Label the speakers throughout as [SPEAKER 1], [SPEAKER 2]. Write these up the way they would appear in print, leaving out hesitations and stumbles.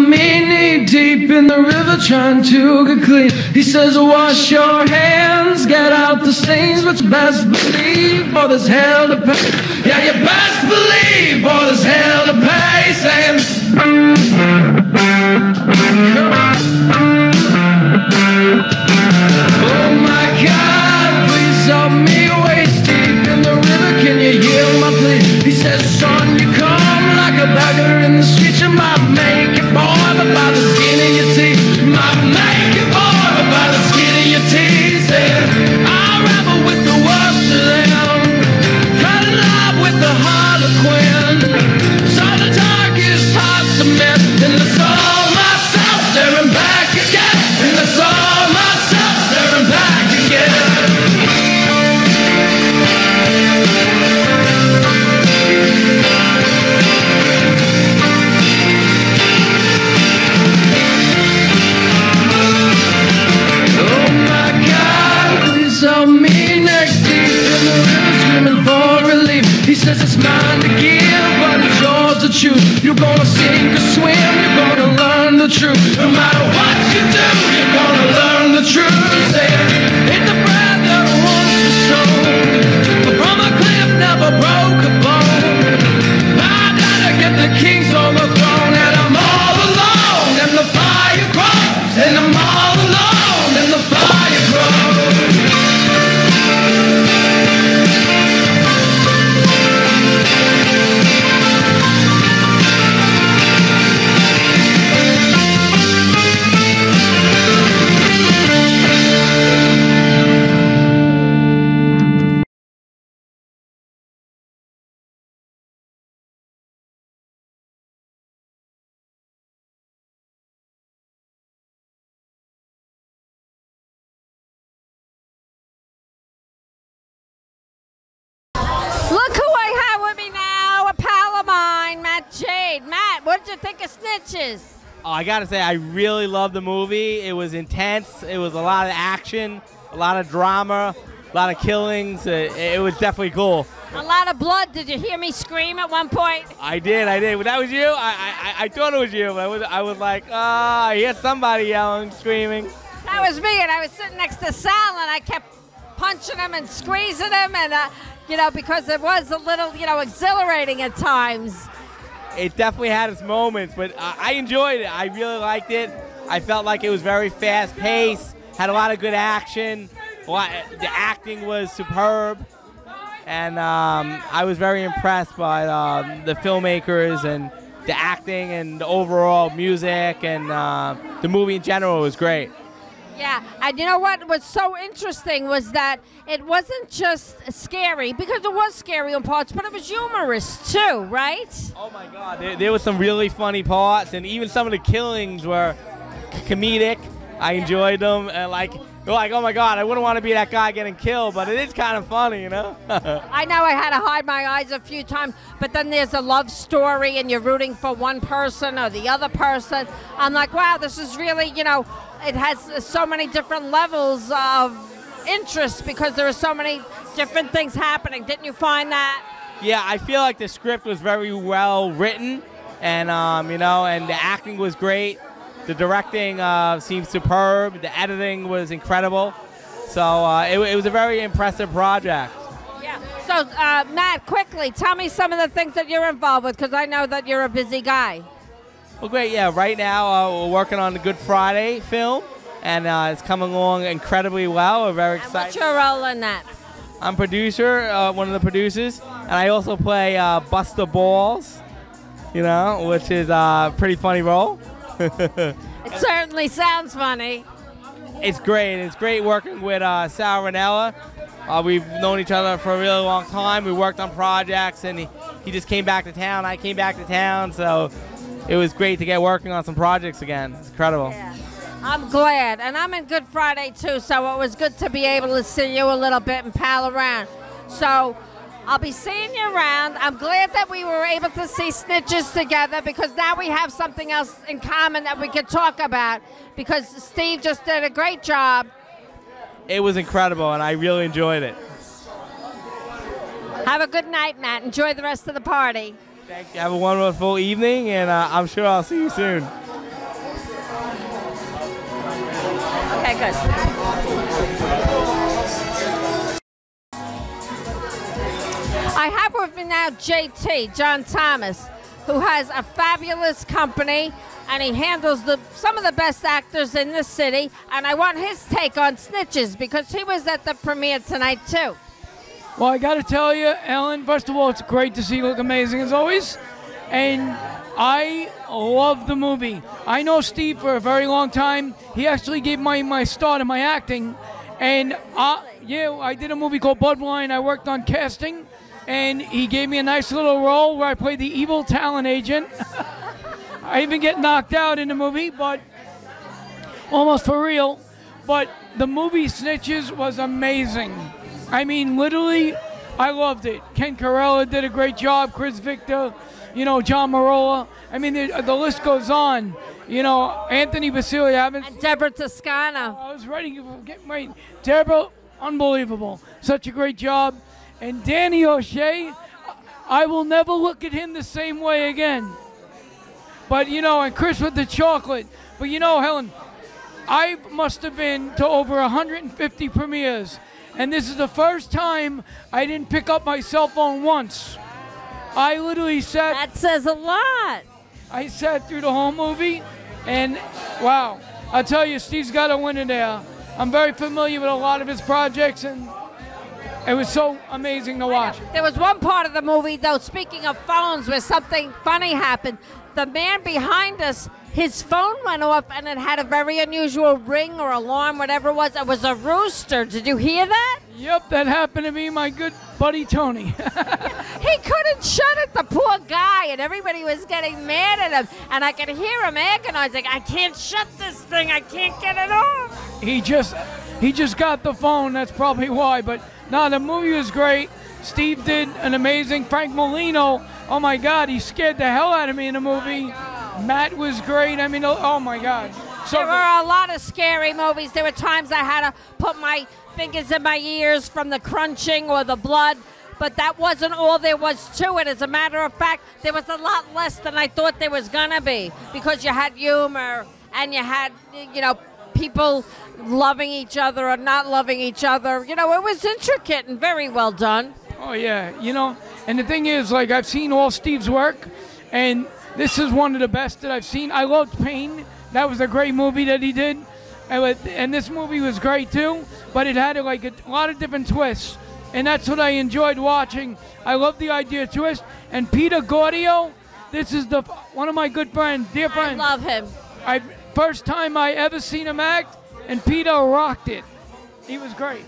[SPEAKER 1] me knee deep in the river trying to get clean. He says, wash your hands, get out the stains, but you best believe, for there's hell to pay. Yeah, you best believe, for there's hell to pay. Saying, oh my God, please help me waist deep in the river, can you hear my plea? He says, son, you come like a beggar in the street, you might make it, boy, but by the skin of your teeth. You might make it, boy, but by the skin of your teeth. Saying, I rebel with the worst of them, fell in love with the Harlequin, saw the darkest hearts of men, and I saw myself staring back again, and I saw myself staring back again. Help me neck deep in the river screaming for relief. He says it's mine to give, but it's yours to choose. You're gonna sink or swim, you're gonna learn the truth. No matter what you do, you're gonna learn the truth. Say hit the bread that once was sown, but from a cliff never broke a bone. I gotta get the kings on the throne, and I'm all alone, and the fire grows, and I'm all alone, and the fire grows.
[SPEAKER 2] Matt, what did you think of Snitches?
[SPEAKER 3] Oh, I gotta say, I really loved the movie. It was intense. It was a lot of action, a lot of drama, a lot of killings. It was definitely cool.
[SPEAKER 2] A lot of blood. Did you hear me scream at one point?
[SPEAKER 3] I did. Well, that was you? I thought it was you. I was like, oh, I hear somebody yelling, screaming.
[SPEAKER 2] That was me, and I was sitting next to Sal, and I kept punching him and squeezing him, and, because it was a little, exhilarating at times.
[SPEAKER 3] It definitely had its moments, but I enjoyed it. I really liked it. I felt like it was very fast-paced, had a lot of good action. The acting was superb, and I was very impressed by the filmmakers and the acting and the overall music, and the movie in general was great.
[SPEAKER 2] Yeah, and you know what was so interesting was that it wasn't just scary, because it was scary in parts, but it was humorous too, right?
[SPEAKER 3] Oh my God, there was some really funny parts, and even some of the killings were comedic. I enjoyed them, and like, oh my God, I wouldn't want to be that guy getting killed, but it is kind of funny,
[SPEAKER 2] I know I had to hide my eyes a few times, but then there's a love story, and you're rooting for one person or the other person. I'm like, wow, this is really, it has so many different levels of interest because there are so many different things happening. Didn't you find that?
[SPEAKER 3] Yeah, I feel like the script was very well written, and and the acting was great. The directing seemed superb. The editing was incredible. So it was a very impressive project.
[SPEAKER 2] Yeah. So Matt, quickly tell me some of the things that you're involved with, because I know that you're a busy guy.
[SPEAKER 3] Well, great. Yeah, right now we're working on the Good Friday film, and it's coming along incredibly well. We're very excited.
[SPEAKER 2] What's your role in that?
[SPEAKER 3] I'm producer, one of the producers, and I also play Buster Balls, which is a pretty funny role.
[SPEAKER 2] It certainly sounds funny.
[SPEAKER 3] It's great. It's great working with Sal Ranella. We've known each other for a really long time. We worked on projects, and he just came back to town. I came back to town, so it was great to get working on some projects again. It's incredible.
[SPEAKER 2] Yeah. I'm glad, and I'm in Good Friday too, so it was good to be able to see you a little bit and pal around. So I'll be seeing you around. I'm glad that we were able to see Snitches together, because now we have something else in common that we could talk about, because Steve just did a great job.
[SPEAKER 3] It was incredible, and I really enjoyed it.
[SPEAKER 2] Have a good night, Matt. Enjoy the rest of the party.
[SPEAKER 3] Thank you. Have a wonderful evening, and I'm sure I'll see you soon.
[SPEAKER 2] Okay, good. I have with me now JT, John Thomas, who has a fabulous company, and he handles some of the best actors in the city, and I want his take on Snitches because he was at the premiere tonight too.
[SPEAKER 4] Well, I got to tell you, Ellen, first of all, it's great to see you look amazing as always, and I love the movie. I know Steve for a very long time. He actually gave my start in my acting, and I did a movie called Bloodline. I worked on casting, and he gave me a nice little role where I played the evil talent agent. I even get knocked out in the movie, but almost for real. But the movie Snitches was amazing. I mean, literally, I loved it. Ken Carella did a great job. Chris Victor, John Marola. I mean, the list goes on. Anthony Basile.
[SPEAKER 2] And Deborah Toscano.
[SPEAKER 4] I was ready to get right. Deborah, unbelievable. Such a great job. And Danny O'Shea, I will never look at him the same way again. But, and Chris with the chocolate. But, Helen, I must have been to over 150 premieres. And this is the first time I didn't pick up my cell phone once. I literally sat.
[SPEAKER 2] That says a lot.
[SPEAKER 4] I sat through the whole movie, and wow. I'll tell you, Steve's got a winner there. I'm very familiar with a lot of his projects, and it was so amazing to watch.
[SPEAKER 2] There was one part of the movie, though, speaking of phones, where something funny happened. The man behind us, his phone went off, and it had a very unusual ring or alarm, whatever it was. It was a rooster. Did you hear that?
[SPEAKER 4] Yep, that happened to be my good buddy Tony.
[SPEAKER 2] He couldn't shut it, the poor guy, and everybody was getting mad at him. And I could hear him agonizing, I can't shut this thing. I can't get it off.
[SPEAKER 4] He just got the phone. That's probably why. But no, the movie was great. Steve did an amazing. Frank Molino, oh my God, he scared the hell out of me in the movie. Matt was great. I mean, oh my God. So
[SPEAKER 2] there were a lot of scary movies. There were times I had to put my fingers in my ears from the crunching or the blood, but that wasn't all there was to it. As a matter of fact, there was a lot less than I thought there was gonna be, because you had humor and you had, people loving each other or not loving each other. It was intricate and very well done.
[SPEAKER 4] Oh yeah, and the thing is, like, I've seen all Steve's work, and this is one of the best that I've seen. I loved Pain. That was a great movie that he did. And this movie was great too, but it had like a lot of different twists. And that's what I enjoyed watching. I love the idea of twist. And Peter Gordio, this is one of my good friends, dear friends.
[SPEAKER 2] I love him.
[SPEAKER 4] First time I ever seen him act, and Peter rocked it. He was great.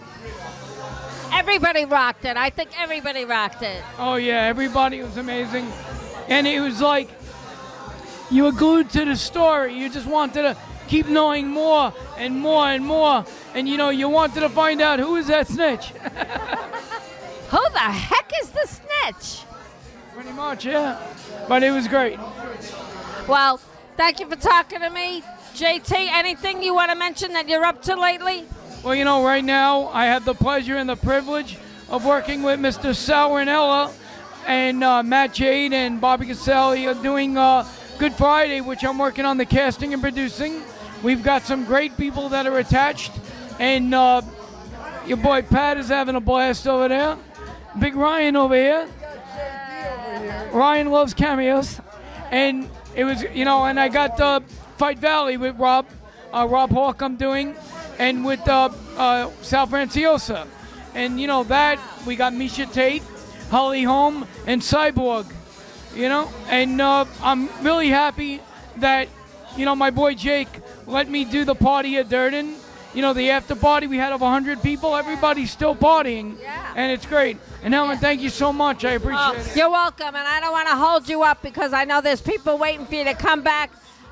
[SPEAKER 2] Everybody rocked it. I think everybody rocked it.
[SPEAKER 4] Oh yeah, everybody was amazing. And it was like, you were glued to the story. You just wanted to keep knowing more and more and more. And you wanted to find out, who is that snitch?
[SPEAKER 2] Who the heck is the snitch?
[SPEAKER 4] Pretty much, yeah. But it was great.
[SPEAKER 2] Well, thank you for talking to me. JT, anything you want to mention that you're up to lately?
[SPEAKER 4] Well, right now I have the pleasure and the privilege of working with Mr. Saurinella and Matt Jade and Bobby Caselli are doing Good Friday, which I'm working on the casting and producing. We've got some great people that are attached, and your boy Pat is having a blast over there. Big Ryan over here. Ryan loves cameos. And it was, and I got Fight Valley with Rob Hawk I'm doing, and with Sal Franciosa. And, that, we got Misha Tate, Holly Holm, and Cyborg. And I'm really happy that, my boy Jake let me do the party at Durden. The after party, we had over 100 people. Everybody's still partying, and it's great. And Helen, thank you so much. I appreciate it.
[SPEAKER 2] You're welcome, and I don't want to hold you up because I know there's people waiting for you to come back,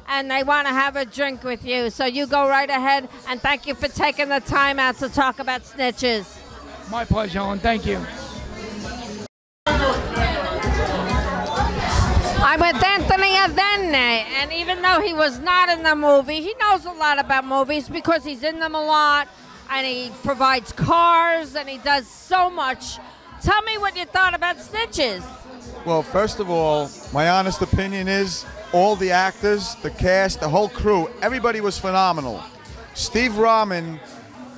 [SPEAKER 2] and they want to have a drink with you. So you go right ahead, and thank you for taking the time out to talk about Snitches.
[SPEAKER 4] My pleasure, Helen. Thank you.
[SPEAKER 2] I'm with Anthony Avenne, and even though he was not in the movie, he knows a lot about movies because he's in them a lot, and he provides cars, and he does so much. Tell me what you thought about Snitches.
[SPEAKER 5] Well, first of all, my honest opinion is all the actors, the cast, the whole crew, everybody was phenomenal. Steve Rahman,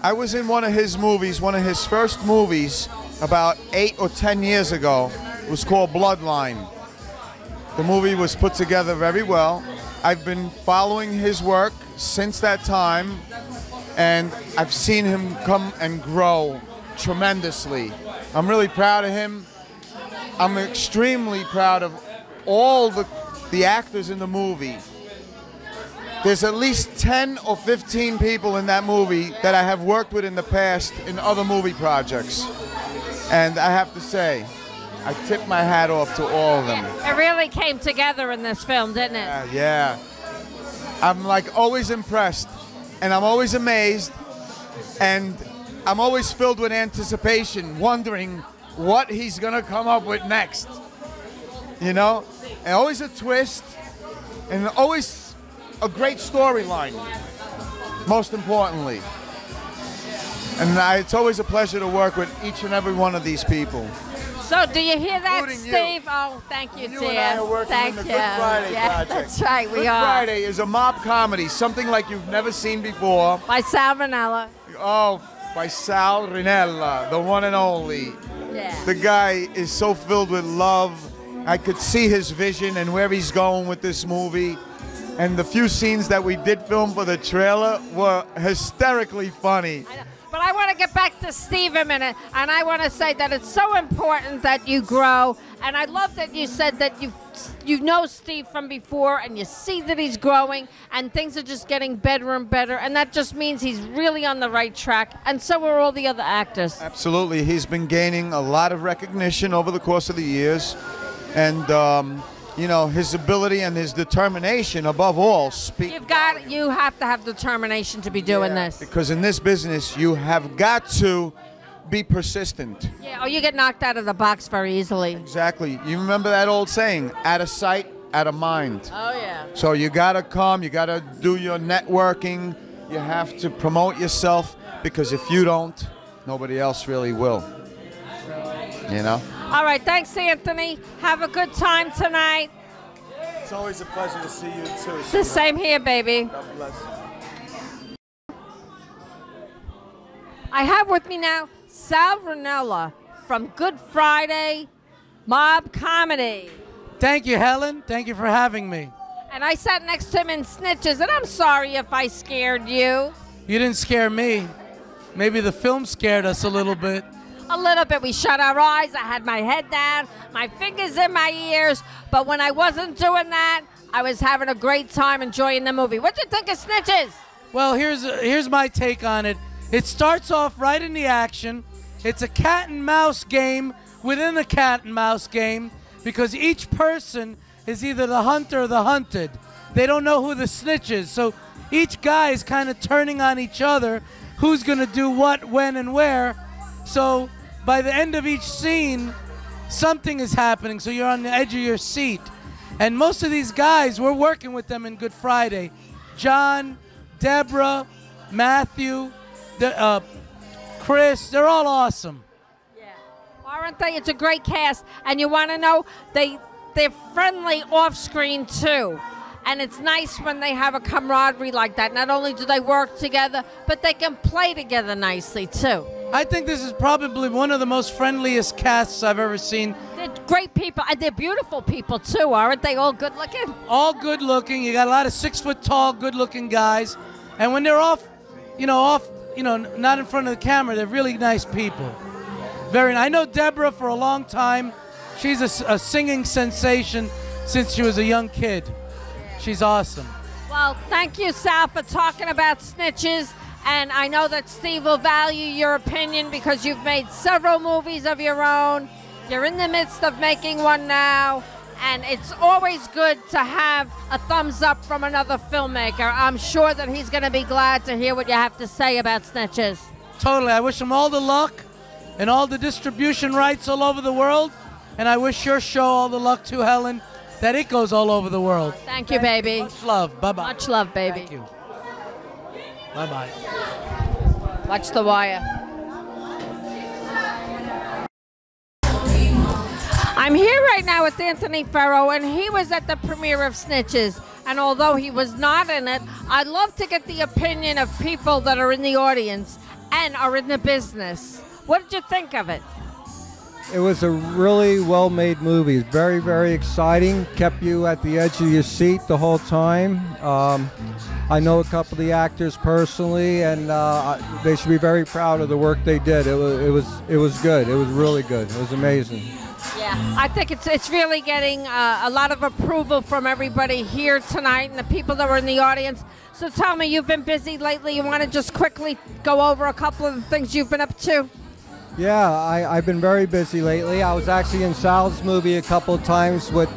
[SPEAKER 5] I was in one of his movies, one of his first movies, about 8 or 10 years ago. It was called Bloodline. The movie was put together very well. I've been following his work since that time, and I've seen him come and grow tremendously. I'm really proud of him. I'm extremely proud of all the actors in the movie. There's at least 10 or 15 people in that movie that I have worked with in the past in other movie projects. And I have to say, I tip my hat off to all of them.
[SPEAKER 2] It really came together in this film, didn't it?
[SPEAKER 5] Yeah. I'm like always impressed, and I'm always amazed, and I'm always filled with anticipation, wondering what he's gonna come up with next. You know? And always a twist, and always a great storyline, most importantly. And it's always a pleasure to work with each and every one of these people.
[SPEAKER 2] So do you hear that,
[SPEAKER 5] Including
[SPEAKER 2] Steve?
[SPEAKER 5] you.
[SPEAKER 2] Oh, thank you,
[SPEAKER 5] You
[SPEAKER 2] dear.
[SPEAKER 5] and I are working
[SPEAKER 2] Thank
[SPEAKER 5] on the
[SPEAKER 2] you.
[SPEAKER 5] Good Friday
[SPEAKER 2] Yeah,
[SPEAKER 5] project.
[SPEAKER 2] that's right, we
[SPEAKER 5] Good
[SPEAKER 2] are.
[SPEAKER 5] Friday is a mob comedy, something like you've never seen before.
[SPEAKER 2] By Sal Ranella.
[SPEAKER 5] Oh, by Sal Rinella, the one and only.
[SPEAKER 2] Yeah.
[SPEAKER 5] The guy is so filled with love. I could see his vision and where he's going with this movie. And the few scenes that we did film for the trailer were hysterically funny.
[SPEAKER 2] I know. But I want to get back to Steve a minute, and I want to say that it's so important that you grow. And I love that you said that you know Steve from before, and you see that he's growing, and things are just getting better and better, and that just means he's really on the right track. And so are all the other actors.
[SPEAKER 5] Absolutely, he's been gaining a lot of recognition over the course of the years, and you know, his ability and his determination, above all, speak.
[SPEAKER 2] You have to have determination to be doing this.
[SPEAKER 5] Because in this business, you have got to be persistent.
[SPEAKER 2] Yeah, or you get knocked out of the box very easily.
[SPEAKER 5] Exactly. You remember that old saying, out of sight, out of mind.
[SPEAKER 2] Oh, yeah.
[SPEAKER 5] So you got to come, you got to do your networking, you have to promote yourself, because if you don't, nobody else really will. You know?
[SPEAKER 2] All right, thanks, Anthony. Have a good time tonight.
[SPEAKER 5] It's always a pleasure to see you, too.
[SPEAKER 2] The same here, baby.
[SPEAKER 5] God bless.
[SPEAKER 2] I have with me now Sal Ranella from Good Friday Mob Comedy.
[SPEAKER 6] Thank you, Helen. Thank you for having me.
[SPEAKER 2] And I sat next to him in Snitches, and I'm sorry if I scared you.
[SPEAKER 6] You didn't scare me. Maybe the film scared us a little bit.
[SPEAKER 2] A little bit. We shut our eyes. I had my head down, my fingers in my ears. But when I wasn't doing that, I was having a great time enjoying the movie. What'd you think of Snitches?
[SPEAKER 6] Well, here's my take on it. It starts off right in the action. It's a cat and mouse game within a cat and mouse game, because each person is either the hunter or the hunted. They don't know who the snitch is. So each guy is kind of turning on each other, who's going to do what, when, and where. So by the end of each scene, something is happening, so you're on the edge of your seat. And most of these guys, we're working with them in Good Friday. John, Deborah, Matthew, Chris, they're all awesome.
[SPEAKER 2] Yeah. Aren't they? It's a great cast. And you want to know, they're friendly off-screen, too. And it's nice when they have a camaraderie like that. Not only do they work together, but they can play together nicely, too.
[SPEAKER 6] I think this is probably one of the most friendliest casts I've ever seen.
[SPEAKER 2] They're great people, and they're beautiful people, too. Aren't they all good-looking?
[SPEAKER 6] All good-looking. You got a lot of 6-foot-tall, good-looking guys. And when they're off, not in front of the camera, they're really nice people. Very nice. I know Deborah for a long time. She's a singing sensation since she was a young kid. She's awesome.
[SPEAKER 2] Well, thank you, Sal, for talking about Snitches. And I know that Steve will value your opinion because you've made several movies of your own. You're in the midst of making one now. And it's always good to have a thumbs up from another filmmaker. I'm sure that he's going to be glad to hear what you have to say about Snitches.
[SPEAKER 6] Totally. I wish him all the luck and all the distribution rights all over the world. And I wish your show all the luck too, Helen, that it goes all over the world.
[SPEAKER 2] Thank you, baby.
[SPEAKER 6] Much love. Bye-bye.
[SPEAKER 2] Much love, baby.
[SPEAKER 6] Thank you. Bye-bye.
[SPEAKER 2] Watch The Wire. I'm here right now with Anthony Ferro, and he was at the premiere of Snitches. and although he was not in it, I'd love to get the opinion of people that are in the audience and are in the business. What did you think of it?
[SPEAKER 7] It was a really well-made movie. It's very, very exciting. Kept you at the edge of your seat the whole time. I know a couple of the actors personally, and they should be very proud of the work they did. It was good. It was really good. It was amazing.
[SPEAKER 2] Yeah, I think it's really getting a lot of approval from everybody here tonight and the people that were in the audience. So tell me, you've been busy lately. You want to just quickly go over a couple of the things you've been up to?
[SPEAKER 7] Yeah, I've been very busy lately. I was actually in Sal's movie a couple of times with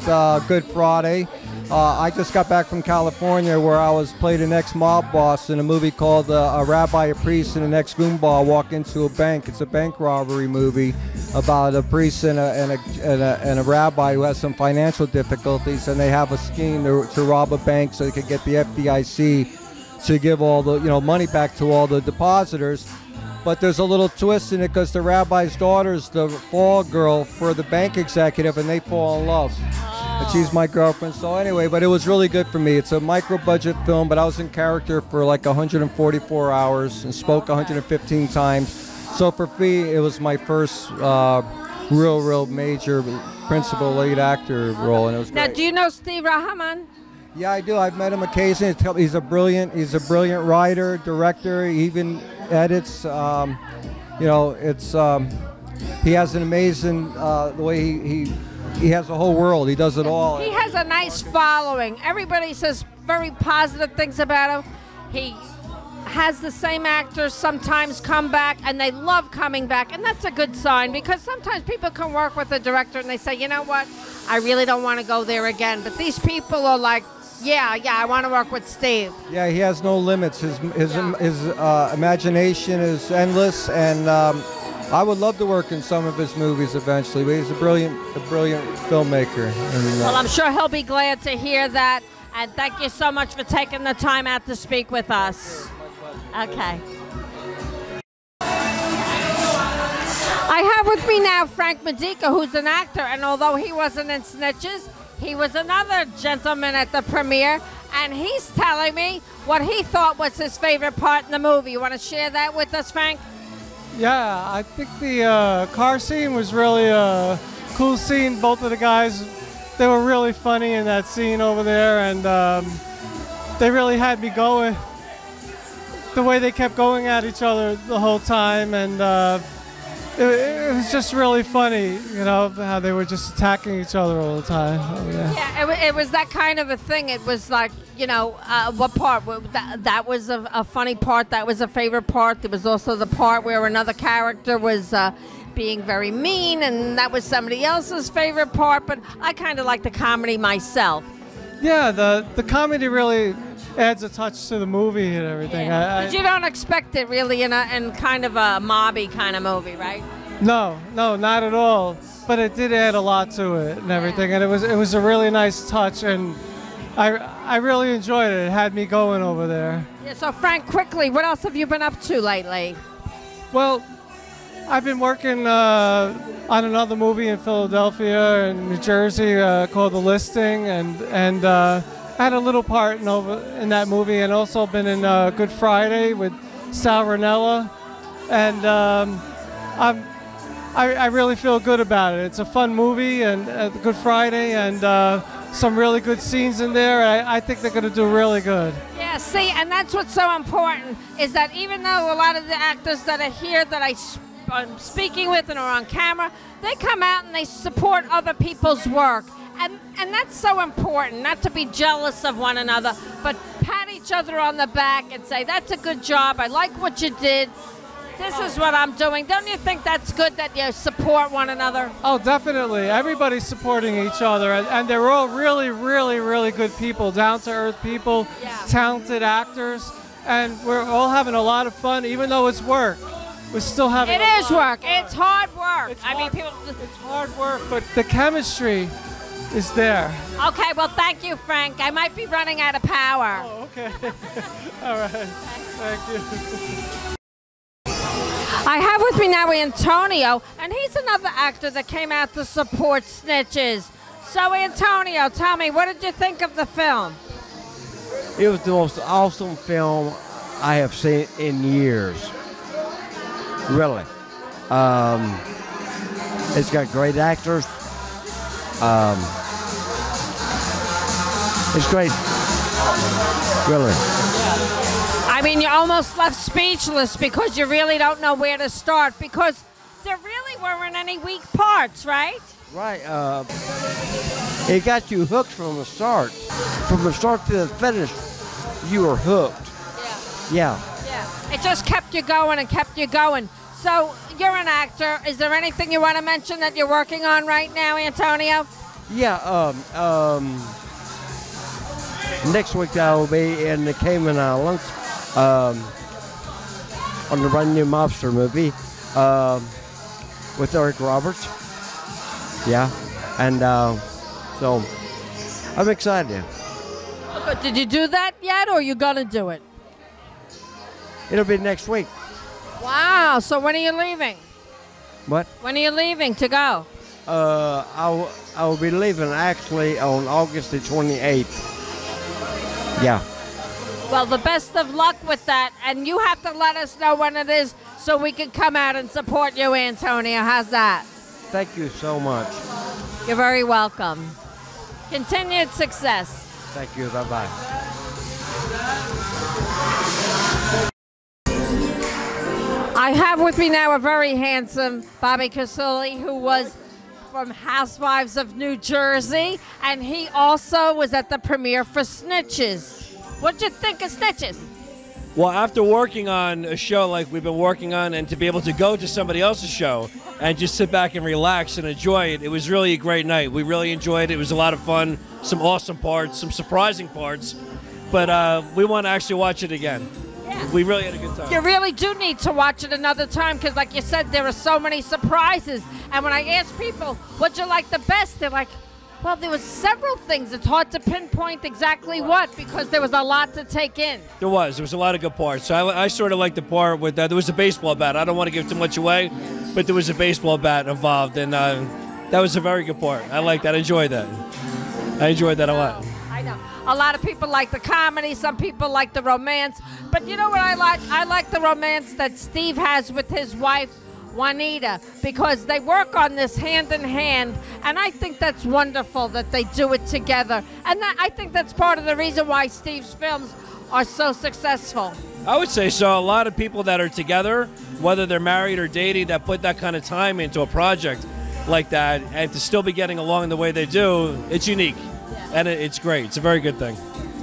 [SPEAKER 7] Good Friday. I just got back from California where I played an ex-mob boss in a movie called A Rabbi, a Priest, and an ex-goonball walk into a bank. It's a bank robbery movie about a priest and a rabbi who has some financial difficulties, and they have a scheme to rob a bank so they could get the FDIC to give all the money back to all the depositors. But there's a little twist in it because the rabbi's daughter's the fall girl for the bank executive, and they fall in love. And she's my girlfriend. So anyway, but it was really good for me. It's a micro-budget film, but I was in character for like 144 hours and spoke 115 times. So for me, it was my first real major principal lead actor role, and it was great.
[SPEAKER 2] Now, do you know Steve Rahman?
[SPEAKER 7] Yeah, I do. I've met him occasionally. He's a brilliant writer, director. He even edits. He has an amazing the way he has a whole world. He does it all.
[SPEAKER 2] He has a nice following. Everybody says very positive things about him. He has the same actors sometimes come back, and they love coming back, and that's a good sign, because sometimes people can work with a director and they say, you know what, I really don't want to go there again. But these people are like, yeah, I want to work with Steve.
[SPEAKER 7] Yeah, he has no limits. His imagination is endless, and I would love to work in some of his movies eventually. But he's a brilliant filmmaker. And,
[SPEAKER 2] well, I'm sure he'll be glad to hear that. And thank you so much for taking the time out to speak with us. Okay. I have with me now Frank Medica, who's an actor, and although he wasn't in Snitches, he was another gentleman at the premiere, and he's telling me what he thought was his favorite part in the movie. You want to share that with us, Frank?
[SPEAKER 8] Yeah, I think the car scene was really a cool scene. Both of the guys, they were really funny in that scene over there, and they really had me going. The way they kept going at each other the whole time, and it was just really funny, how they were just attacking each other all the time.
[SPEAKER 2] Yeah, it was that kind of a thing. It was like, what part? That was a funny part. That was a favorite part. There was also the part where another character was being very mean, and that was somebody else's favorite part. But I kind of like the comedy myself.
[SPEAKER 8] Yeah, the comedy really adds a touch to the movie and everything.
[SPEAKER 2] Yeah. But you don't expect it really in kind of a mobby kind of movie, right?
[SPEAKER 8] No, not at all. But it did add a lot to it and everything, and it was a really nice touch, and I really enjoyed it. It had me going over there.
[SPEAKER 2] Yeah. So Frank, quickly, what else have you been up to lately?
[SPEAKER 8] Well, I've been working on another movie in Philadelphia and New Jersey called The Listing, and I had a little part in that movie, and also been in Good Friday with Sal Ranella, and I really feel good about it. It's a fun movie, and Good Friday, and some really good scenes in there. I think they're going to do really good.
[SPEAKER 2] Yeah, see, and that's what's so important, is that even though a lot of the actors that are here that I'm speaking with and are on camera, they come out and they support other people's work. And that's so important, not to be jealous of one another, but pat each other on the back and say, that's a good job, I like what you did, this is what I'm doing. Don't you think that's good that you support one another?
[SPEAKER 8] Oh, definitely. Everybody's supporting each other, and they're all really, really, really good people, down-to-earth people, talented actors, and we're all having a lot of fun, even though it's work. We're still having
[SPEAKER 2] It is work. It's hard work.
[SPEAKER 8] It's hard work, but the chemistry is there.
[SPEAKER 2] Okay, well, thank you, Frank. I might be running out of power.
[SPEAKER 8] Oh, okay. All right. Thank you.
[SPEAKER 2] I have with me now Antonio, and he's another actor that came out to support Snitches. So, Antonio, tell me, what did you think of the film?
[SPEAKER 9] It was the most awesome film I have seen in years. Really. It's got great actors. It's great. Really.
[SPEAKER 2] I mean, you're almost left speechless because you really don't know where to start because there really weren't any weak parts, right?
[SPEAKER 9] Right. It got you hooked from the start. From the start to the finish, you were hooked. Yeah.
[SPEAKER 2] It just kept you going and kept you going. So you're an actor. Is there anything you want to mention that you're working on right now, Antonio?
[SPEAKER 9] Yeah. Next week I will be in the Cayman Islands on the brand new mobster movie with Eric Roberts. Yeah. And so I'm excited.
[SPEAKER 2] But did you do that yet, or are you going to do it?
[SPEAKER 9] It'll be next week.
[SPEAKER 2] Wow. So when are you leaving?
[SPEAKER 9] What?
[SPEAKER 2] When are you leaving to go?
[SPEAKER 9] I will be leaving actually on August the 28th. Yeah.
[SPEAKER 2] Well, the best of luck with that, and you have to let us know when it is so we can come out and support you, Antonio. How's that?
[SPEAKER 9] Thank you so much.
[SPEAKER 2] You're very welcome. Continued success.
[SPEAKER 9] Thank you. Bye-bye.
[SPEAKER 2] I have with me now a very handsome Bobby Casuli, who was from Housewives of New Jersey, and he also was at the premiere for Snitches. What'd you think of Snitches?
[SPEAKER 10] Well, after working on a show like we've been working on, and to be able to go to somebody else's show and just sit back and relax and enjoy it, it was really a great night. We really enjoyed it. It was a lot of fun, some awesome parts, some surprising parts, but we want to actually watch it again.
[SPEAKER 2] Yeah.
[SPEAKER 10] We really had a good time.
[SPEAKER 2] You really do need to watch it another time because, like you said, there are so many surprises. And when I ask people, what'd you like the best? They're like, well, there was several things. It's hard to pinpoint exactly what because there was a lot to take in.
[SPEAKER 10] There was a lot of good parts. So I sort of liked the part with there was a baseball bat. I don't want to give too much away, but there was a baseball bat involved, and that was a very good part. I liked that. I enjoyed that. I enjoyed that a lot.
[SPEAKER 2] I know. A lot of people like the comedy. Some people like the romance. But you know what I like? I like the romance that Steve has with his wife, Juanita, because they work on this hand in hand, and I think that's wonderful that they do it together. And I think that's part of the reason why Steve's films are so successful.
[SPEAKER 10] I would say so. A lot of people that are together, whether they're married or dating, that put that kind of time into a project like that, and to still be getting along the way they do, it's unique. And it's great. It's a very good thing.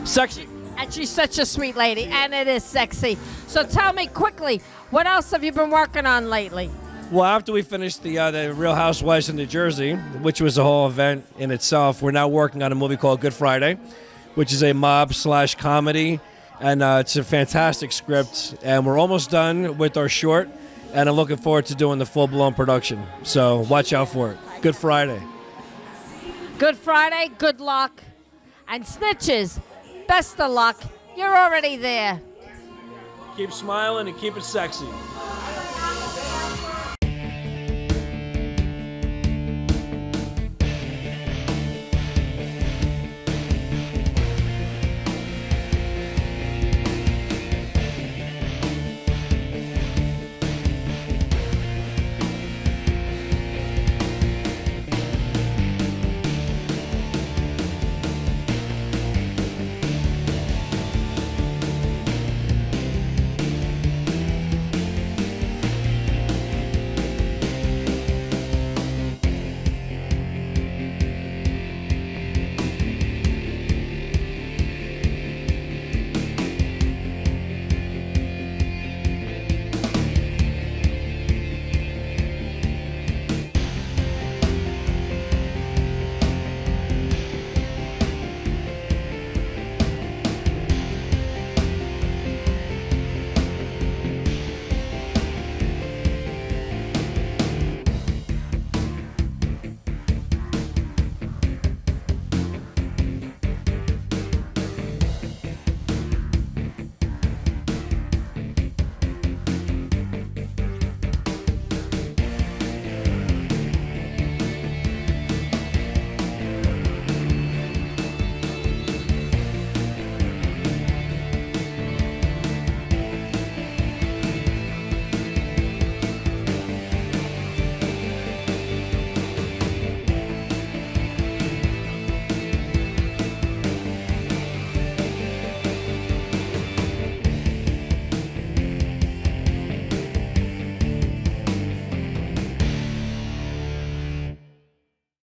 [SPEAKER 10] Sexy.
[SPEAKER 2] And she's such a sweet lady, and it is sexy. So tell me quickly, what else have you been working on lately?
[SPEAKER 10] Well, after we finished the Real Housewives of New Jersey, which was a whole event in itself, we're now working on a movie called Good Friday, which is a mob/comedy, and it's a fantastic script. And we're almost done with our short, and I'm looking forward to doing the full-blown production. So watch out for it. Good Friday.
[SPEAKER 2] Good Friday, good luck. And Snitches, best of luck. You're already there.
[SPEAKER 10] Keep smiling and keep it sexy.